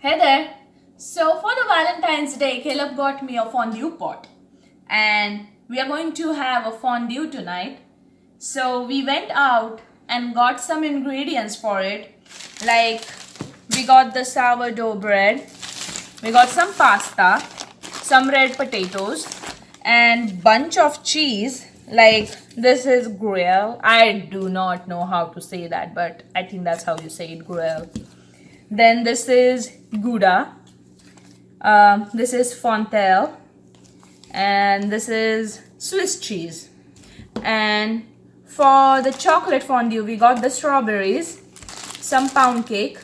Hey there! So for the Valentine's Day, Caleb got me a fondue pot and we are going to have a fondue tonight. So we went out and got some ingredients for it, like we got the sourdough bread, we got some pasta, some red potatoes and bunch of cheese. Like this is gruyere. I do not know how to say that, but I think that's how you say it, gruyere. Then this is Gouda, this is Fontel, and this is Swiss cheese. And for the chocolate fondue, we got the strawberries, some pound cake,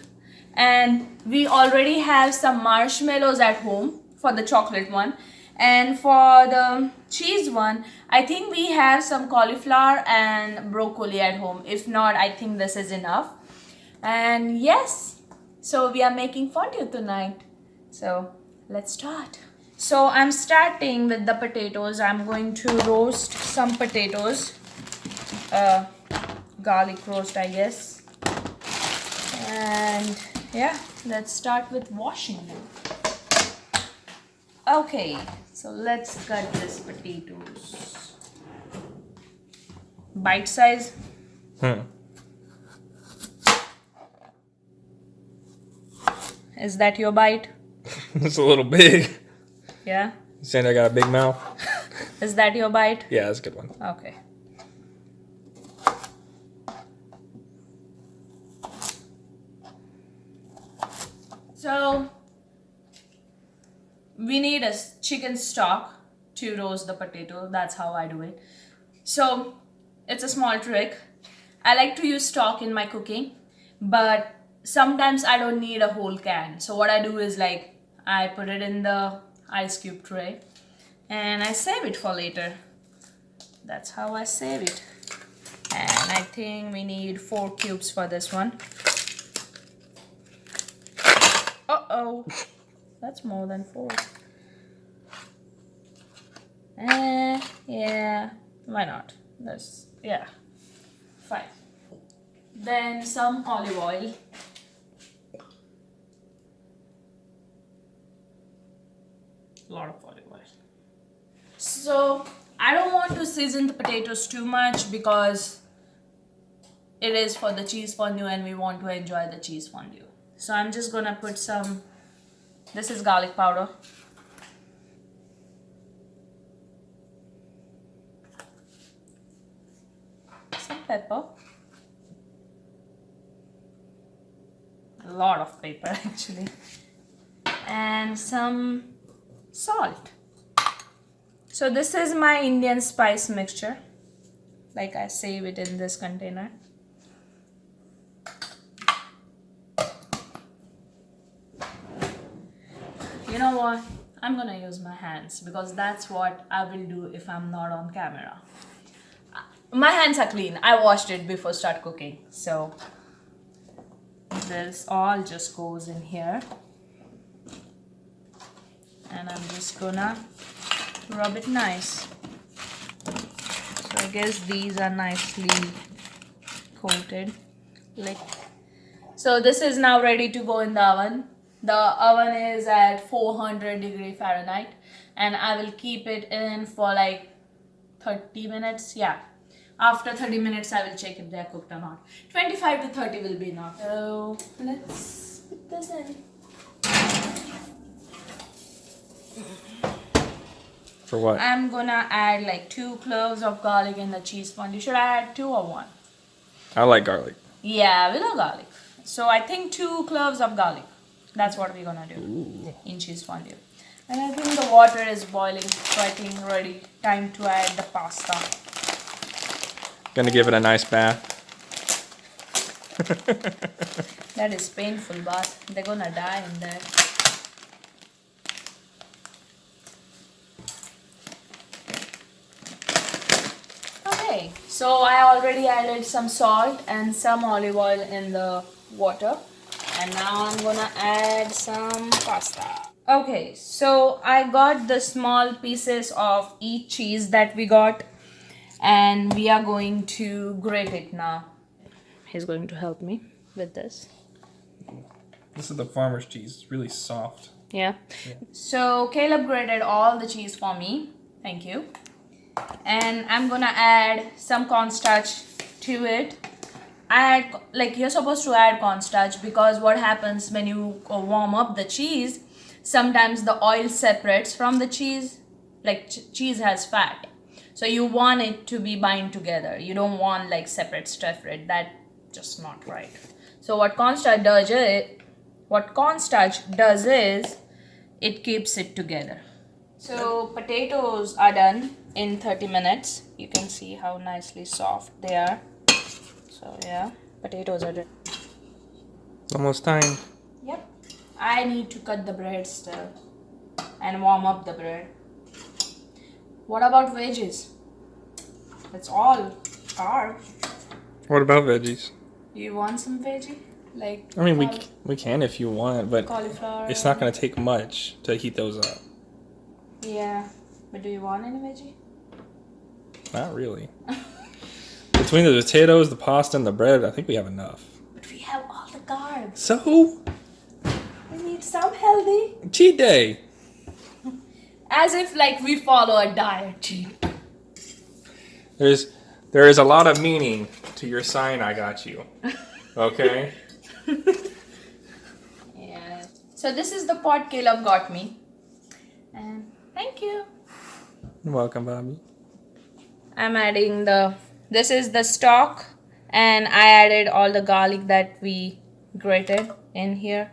and we already have some marshmallows at home for the chocolate one. And for the cheese one, I think we have some cauliflower and broccoli at home. If not, I think this is enough. And yes, so we are making fondue tonight. So let's start. So I'm starting with the potatoes. I'm going to roast some potatoes. Garlic roast, I guess. And yeah, let's start with washing them. Okay, so let's cut these potatoes. Bite size. Is that your bite? It's a little big. Yeah. You saying I got a big mouth? Is that your bite? Yeah, that's a good one. Okay. So we need a chicken stock to roast the potato. That's how I do it. So it's a small trick. I like to use stock in my cooking, but sometimes I don't need a whole can. So what I do is like I put it in the ice cube tray and I save it for later. That's how I save it. And I think we need 4 cubes for this one. Uh-oh. That's more than 4. Yeah, why not? That's, yeah, 5. Then some olive oil. A lot of olive oil. So I don't want to season the potatoes too much because it is for the cheese fondue and we want to enjoy the cheese fondue. So I'm just gonna put some, this is garlic powder. Some pepper. A lot of pepper actually. And some salt. So this is my Indian spice mixture. Like I save it in this container. You know what? I'm gonna use my hands because that's what I will do if I'm not on camera. My hands are clean. I washed it before start cooking. So this all just goes in here. And I'm just gonna rub it nice. So I guess these are nicely coated. Like, so this is now ready to go in the oven. The oven is at 400°F and I will keep it in for like 30 minutes. Yeah. After 30 minutes, I will check if they are cooked or not. 25 to 30 will be enough. So let's put this in. For what? I'm gonna add like 2 cloves of garlic in the cheese fondue. Should I add 2 or 1? I like garlic. Yeah, we love garlic. So I think 2 cloves of garlic. That's what we're gonna do. Ooh. In cheese fondue. And I think the water is boiling, so I think ready. Time to add the pasta. Gonna give it a nice bath. That is painful, but they're gonna die in there. Okay, so I already added some salt and some olive oil in the water. And now I'm gonna add some pasta. Okay, so I got the small pieces of each cheese that we got. And we are going to grate it now. He's going to help me with this. This is the farmer's cheese. It's really soft. Yeah. So Caleb grated all the cheese for me. Thank you. And I'm gonna add some cornstarch to it. You're supposed to add cornstarch because what happens when you warm up the cheese, sometimes the oil separates from the cheese. Cheese has fat, so you want it to be bind together. You don't want like separate stuff, right? That's just not right. So what cornstarch does is it keeps it together. So potatoes are done in 30 minutes. You can see how nicely soft they are. So yeah, potatoes are done. It's almost time. Yep. I need to cut the bread still and warm up the bread. What about veggies? It's all carb. What about veggies? You want some veggie? I mean, we can if you want, but cauliflower. it's not going to take much to heat those up. Yeah, but do you want any veggie? Not really. Between the potatoes, the pasta, and the bread, I think we have enough. But we have all the carbs. So, We need some healthy. cheat day. As if we follow a diet cheat. There is a lot of meaning to your sign I got you. Okay? Yeah. So this is the pot Caleb got me. And thank you. You're welcome, Bobby. I'm adding this is the stock, and I added all the garlic that we grated in here.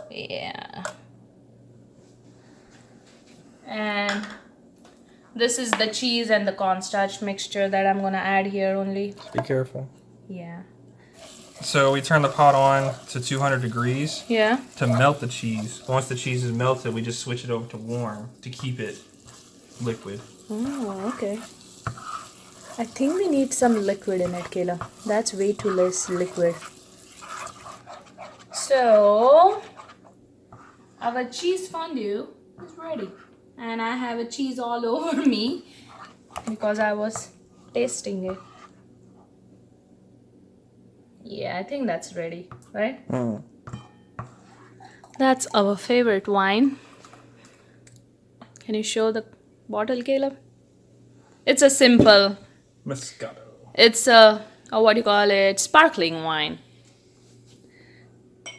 Yeah. And this is the cheese and the cornstarch mixture that I'm gonna add here only. Be careful. Yeah. So we turn the pot on to 200 degrees Yeah. to melt the cheese. Once the cheese is melted, we just switch it over to warm to keep it liquid. Oh, okay. I think we need some liquid in it, Kayla. That's way too less liquid. So, our cheese fondue is ready. And I have a cheese all over me because I was tasting it. Yeah, I think that's ready, right? Mm. That's our favorite wine. Can you show the bottle, Caleb? It's a simple, Moscato. it's a what do you call it? Sparkling wine.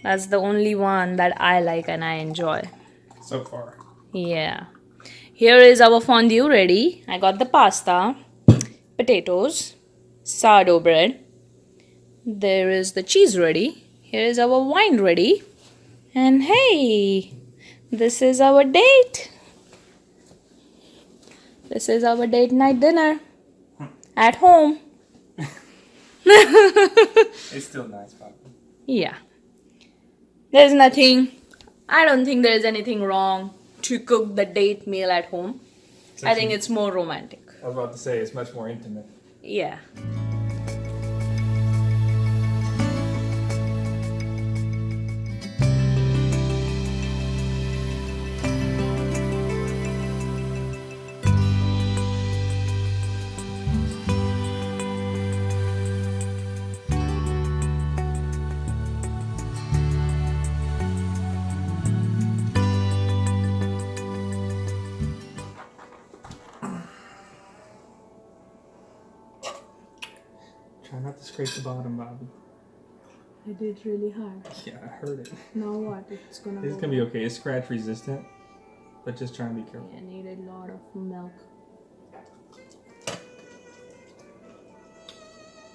That's the only one that I like and I enjoy. So far. Yeah. Here is our fondue ready. I got the pasta, potatoes, sourdough bread. There is the cheese ready. Here is our wine ready. And hey, this is our date. This is our date night dinner at home. It's still nice, Bobby. Yeah. I don't think there's anything wrong to cook the date meal at home. I think it's more romantic. I was about to say, it's much more intimate. Yeah. Try not to scrape the bottom, Bobby. I did really hard. Yeah, I heard it. Now what? It's gonna It's gonna be okay. It's scratch resistant, but just try and be careful. I needed a lot of milk.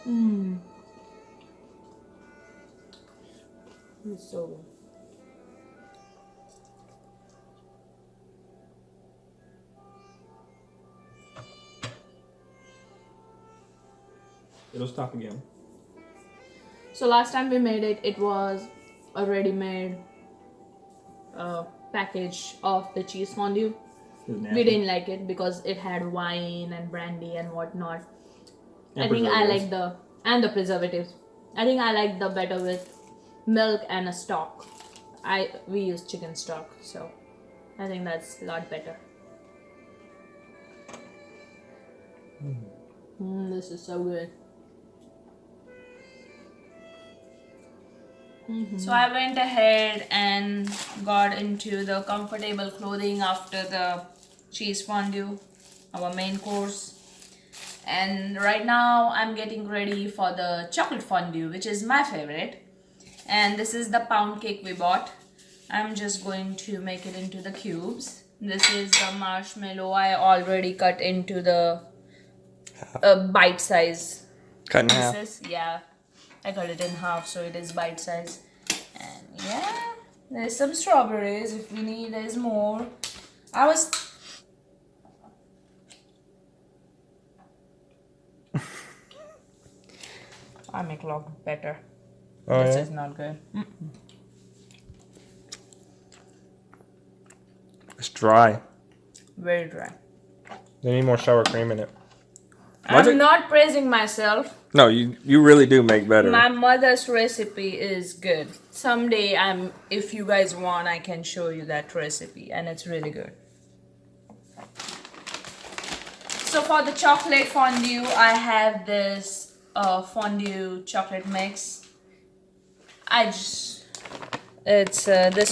Mmm. It's so good. It'll stop again. So last time we made it, it was a ready-made package of the cheese fondue. We didn't like it because it had wine and brandy and whatnot. And I think I like preservatives. the preservatives. I think I like the better with milk and a stock. We use chicken stock, so I think that's a lot better. This is so good. So I went ahead and got into the comfortable clothing after the cheese fondue, our main course. And right now I'm getting ready for the chocolate fondue, which is my favorite. And this is the pound cake we bought. I'm just going to make it into the cubes. This is the marshmallow I already cut into the bite size Cut in half. pieces. Yeah, I cut it in half so it is bite size. And yeah, there's some strawberries if we need. There's more. I make a lot better. Oh, This yeah? is not good. It's dry. Very dry. They need more sour cream in it. Why's I'm it- not praising myself. No, you really do make better. My mother's recipe is good. Someday, if you guys want, I can show you that recipe, and it's really good. So for the chocolate fondue, I have this fondue chocolate mix. This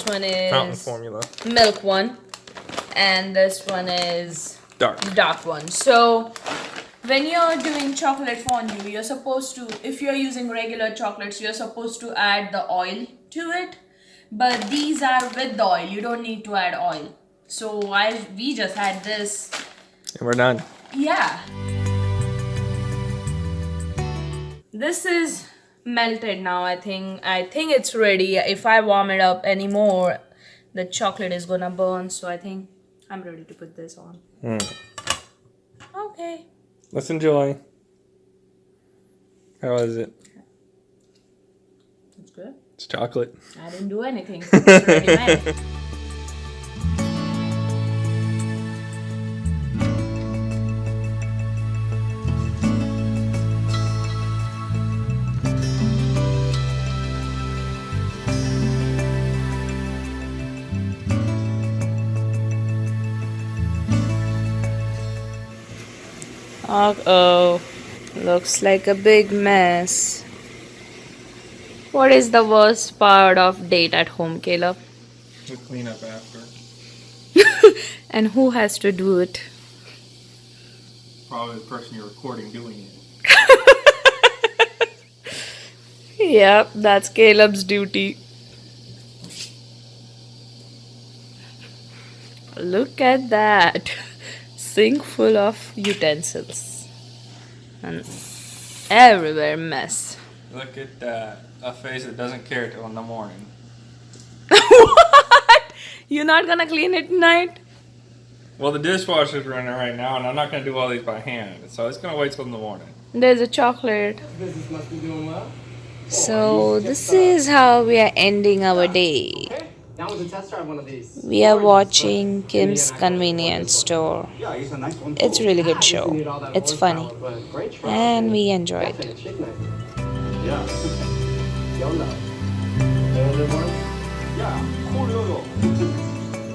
one Fountain is formula. milk one, and this one is Dark. one. So when you're doing chocolate fondue, you're supposed to, if you're using regular chocolates, you're supposed to add the oil to it. But these are with the oil. You don't need to add oil. So we just had this. And we're done. Yeah. This is melted now. I think it's ready. If I warm it up anymore, the chocolate is gonna burn. So I think I'm ready to put this on. Okay. Let's enjoy. How is it? It's good. It's chocolate. I didn't do anything. It's ready made. Uh-oh. Looks like a big mess. What is the worst part of date at home, Caleb? We'll clean up after. And who has to do it? Probably the person you're recording doing it. Yep, that's Caleb's duty. Look at that. Sink full of utensils. And everywhere mess. Look at that. A face that doesn't care till in the morning. What? You're not gonna clean it tonight? Well, the dishwasher's running right now, and I'm not going to do all these by hand. So it's going to wait till in the morning. There's a chocolate. Business must be doing well. So this is how we are ending our day. Okay, now with the test drive one of these. We are watching Kim's Convenience Store. Yeah, it's a nice one. It's a really good show. It's funny. And we enjoy it. Yeah. YOLO. Yeah, cool.